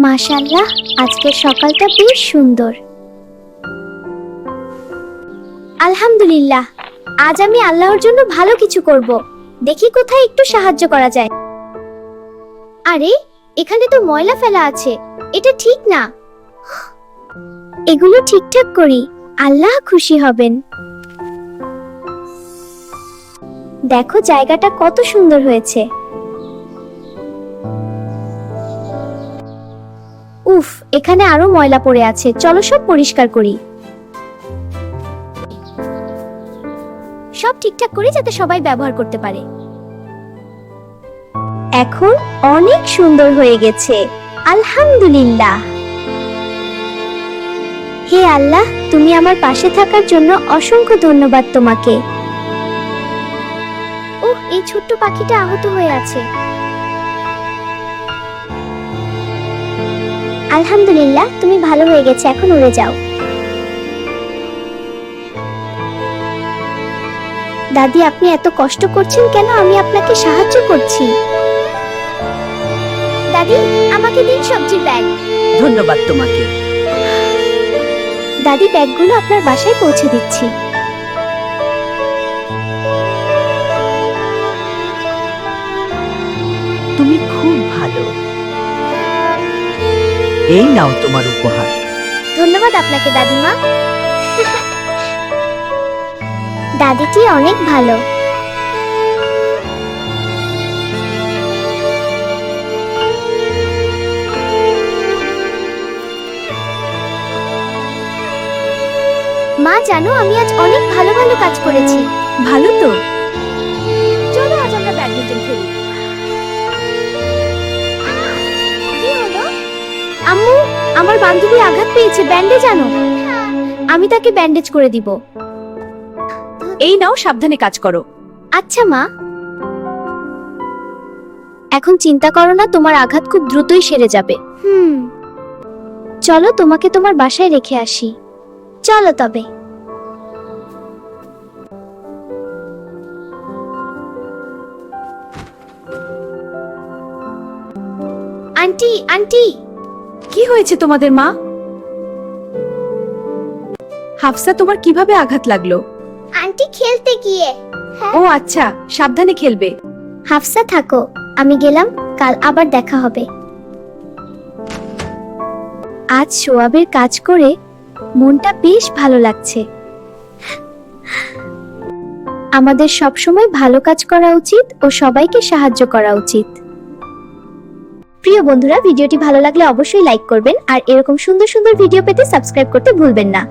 মাশাআল্লাহ, আজকের সকালটা বেশ সুন্দর। আলহামদুলিল্লাহ, আজ আমি আল্লাহর জন্য ভালো কিছু করব। দেখি কোথায় একটু সাহায্য করা যায়। আরে, এখানে তো ময়লা ফেলা আছে, এটা ঠিক না। এগুলো ঠিকঠাক করি, আল্লাহ খুশি হবেন। দেখো জায়গাটা কত সুন্দর হয়েছে। উফ, এখানে আরো ময়লা পড়ে আছে, চলো সব পরিষ্কার করি। সব ঠিকঠাক করি যাতে সবাই ব্যবহার করতে পারে। এখন অনেক সুন্দর হয়ে গেছে, আলহামদুলিল্লাহ। হে আল্লাহ, তুমি আমার পাশে থাকার জন্য অসংখ্য ধন্যবাদ তোমাকে। ওহ, এই ছোট্ট পাখিটা আহত হয়ে আছে। আলহামদুলিল্লাহ, তুমি ভালো হয়ে গেছে, এখন উড়ে যাও। দাদি, আপনি এত কষ্ট করছেন কেন? আমি আপনাকে সাহায্য করছি। দাদি, আমাকে দিন সবজির ব্যাগ। ধন্যবাদ তোমাকে। দাদি, ব্যাগগুলো আপনার বাসায় পৌঁছে দিচ্ছি। তুমি খুব ভালো। এই নাও তোমার উপহার। ধন্যবাদ আপনাকে দাদিমা। দাদিটি অনেক ভালো। মা, জানো আমি আজ অনেক ভালো ভালো কাজ করেছি। ভালো তো, চলো আজ আমরা ব্যাডমিন্টন খেলি। কি হলো? আম্মু, আমার বান্ধবী আঘাত পেয়েছে, ব্যান্ডেজ আনো। আমি তাকে ব্যান্ডেজ করে দিব। এই নাও, সাবধানে কাজ করো। আচ্ছা মা। এখন চিন্তা করো না, তোমার আঘাত খুব দ্রুতই সেরে যাবে। চলো তোমাকে তোমার বাসায় রেখে আসি। চলো তবে। Aunty, aunty. কি হয়েছে তোমাদের মা? হাফসা, তোমার কিভাবে আঘাত লাগলো? আন্টি খেলতে গিয়ে। ও আচ্ছা, সাবধানে খেলবে। হাফসা থাকো, আমি গেলাম, কাল আবার দেখা হবে। আজ সোয়াবের কাজ করে মনটা বেশ ভালো লাগছে। আমাদের সবসময় ভালো কাজ করা উচিত ও সবাইকে সাহায্য করা উচিত। প্রিয় বন্ধুরা, ভিডিওটি ভালো লাগলে অবশ্যই লাইক করবেন আর এরকম সুন্দর সুন্দর ভিডিও পেতে সাবস্ক্রাইব করতে ভুলবেন না।